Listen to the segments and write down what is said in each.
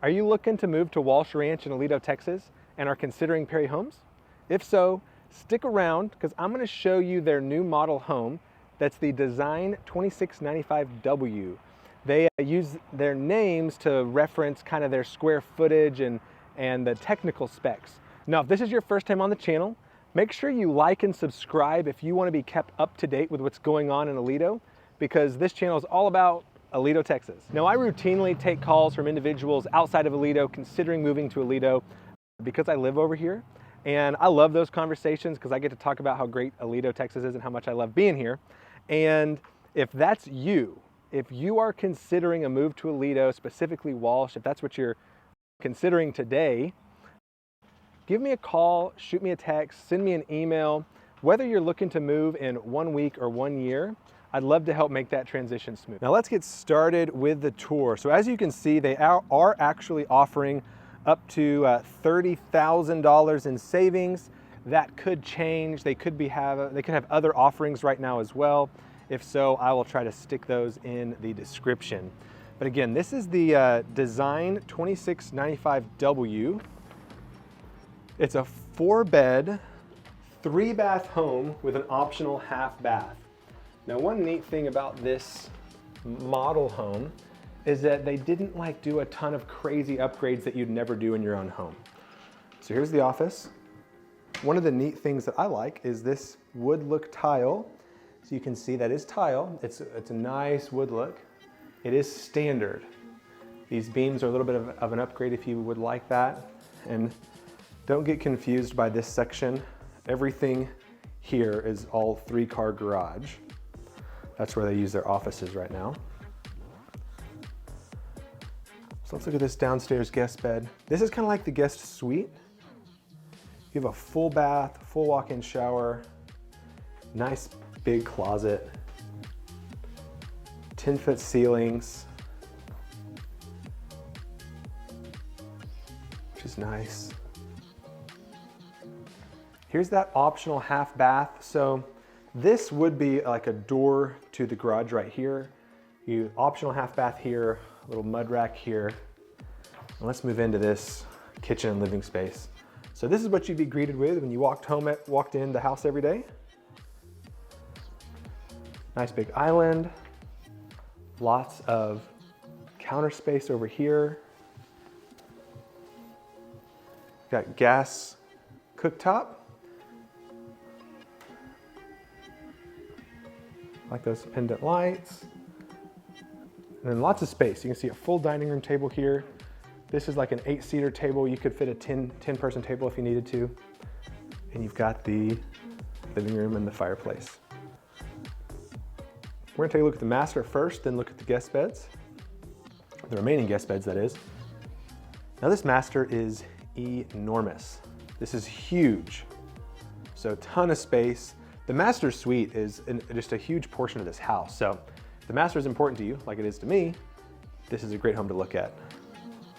Are you looking to move to Walsh Ranch in Aledo, Texas, and are considering Perry homes? If so, stick around because I'm going to show you their new model home. That's the Design 2695W. They use their names to reference kind of their square footage and the technical specs. Now, if this is your first time on the channel, make sure you like and subscribe if you want to be kept up to date with what's going on in Aledo, because this channel is all about Aledo, Texas. Now, I routinely take calls from individuals outside of Aledo considering moving to Aledo because I live over here. And I love those conversations because I get to talk about how great Aledo, Texas is and how much I love being here. And if that's you, if you are considering a move to Aledo, specifically Walsh, if that's what you're considering today, give me a call, shoot me a text, send me an email. Whether you're looking to move in 1 week or 1 year, I'd love to help make that transition smooth. Now let's get started with the tour. So as you can see, they are actually offering up to $30,000 in savings. That could change. They could have other offerings right now as well. If so, I will try to stick those in the description. But again, this is the Design 2695W. It's a 4-bed, 3-bath home with an optional half bath. Now, one neat thing about this model home is that they didn't do a ton of crazy upgrades that you'd never do in your own home. So here's the office. One of the neat things that I like is this wood look tile. So you can see that is tile. It's a nice wood look. It is standard. These beams are a little bit of an upgrade if you would like that. And don't get confused by this section. Everything here is all 3-car garage. That's where they use their offices right now. So let's look at this downstairs guest bed. This is kind of like the guest suite. You have a full bath, full walk-in shower, nice big closet, 10-foot ceilings, which is nice. Here's that optional half bath. So this would be like a door to the garage right here. You optional half bath here, a little mud rack here. And let's move into this kitchen and living space. So this is what you'd be greeted with when you walked in the house every day. Nice big island. Lots of counter space over here. Got gas cooktop. Like those pendant lights. And then lots of space. You can see a full dining room table here. This is like an 8-seater table. You could fit a 10-person table if you needed to. And you've got the living room and the fireplace. We're gonna take a look at the master first, then look at the guest beds. The remaining guest beds, that is. Now this master is enormous. This is huge. So a ton of space. The master suite is just a huge portion of this house. So if the master is important to you, like it is to me, this is a great home to look at.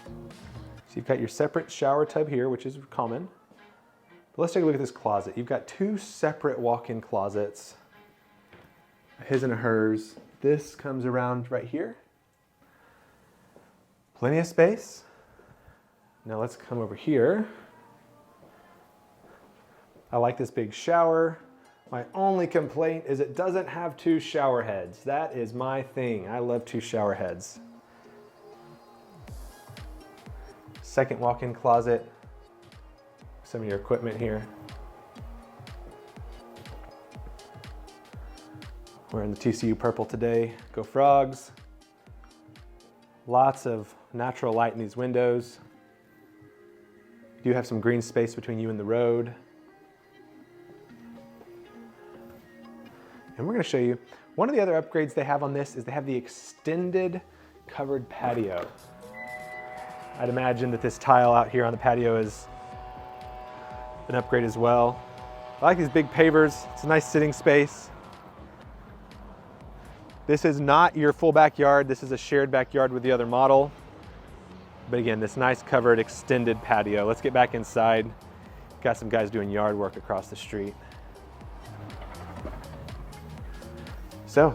So you've got your separate shower tub here, which is common. But let's take a look at this closet. You've got 2 separate walk-in closets, a his and a hers. This comes around right here. Plenty of space. Now let's come over here. I like this big shower. My only complaint is it doesn't have 2 shower heads. That is my thing. I love 2 shower heads. Second walk-in closet. Some of your equipment here. We're in the TCU purple today. Go Frogs. Lots of natural light in these windows. You do have some green space between you and the road. And we're going to show you, one of the other upgrades they have on this is they have the extended covered patio. I'd imagine that this tile out here on the patio is an upgrade as well. I like these big pavers. It's a nice sitting space. This is not your full backyard. This is a shared backyard with the other model. But again, this nice covered extended patio. Let's get back inside. Got some guys doing yard work across the street. So,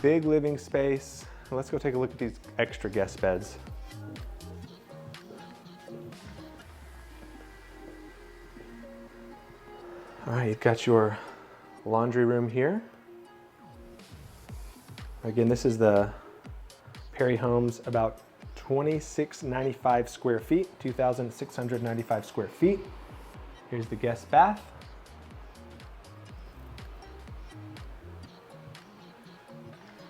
big living space. Let's go take a look at these extra guest beds. All right, you've got your laundry room here. Again, this is the Perry Homes, about 2,695 square feet, 2,695 square feet. Here's the guest bath.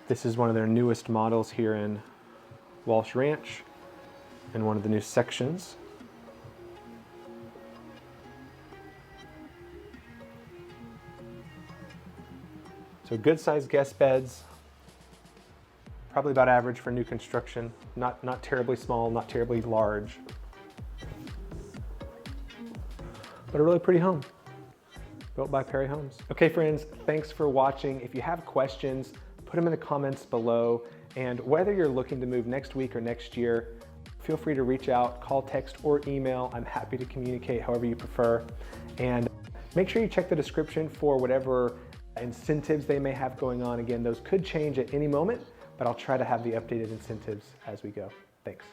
This is one of their newest models here in Walsh Ranch, and one of the new sections. So good sized guest beds, probably about average for new construction, not terribly small, not terribly large, but a really pretty home built by Perry Homes. Okay friends, thanks for watching. If you have questions, put them in the comments below, and whether you're looking to move next week or next year, feel free to reach out, call, text, or email. I'm happy to communicate however you prefer. And make sure you check the description for whatever incentives they may have going on. Again, those could change at any moment, but I'll try to have the updated incentives as we go. Thanks.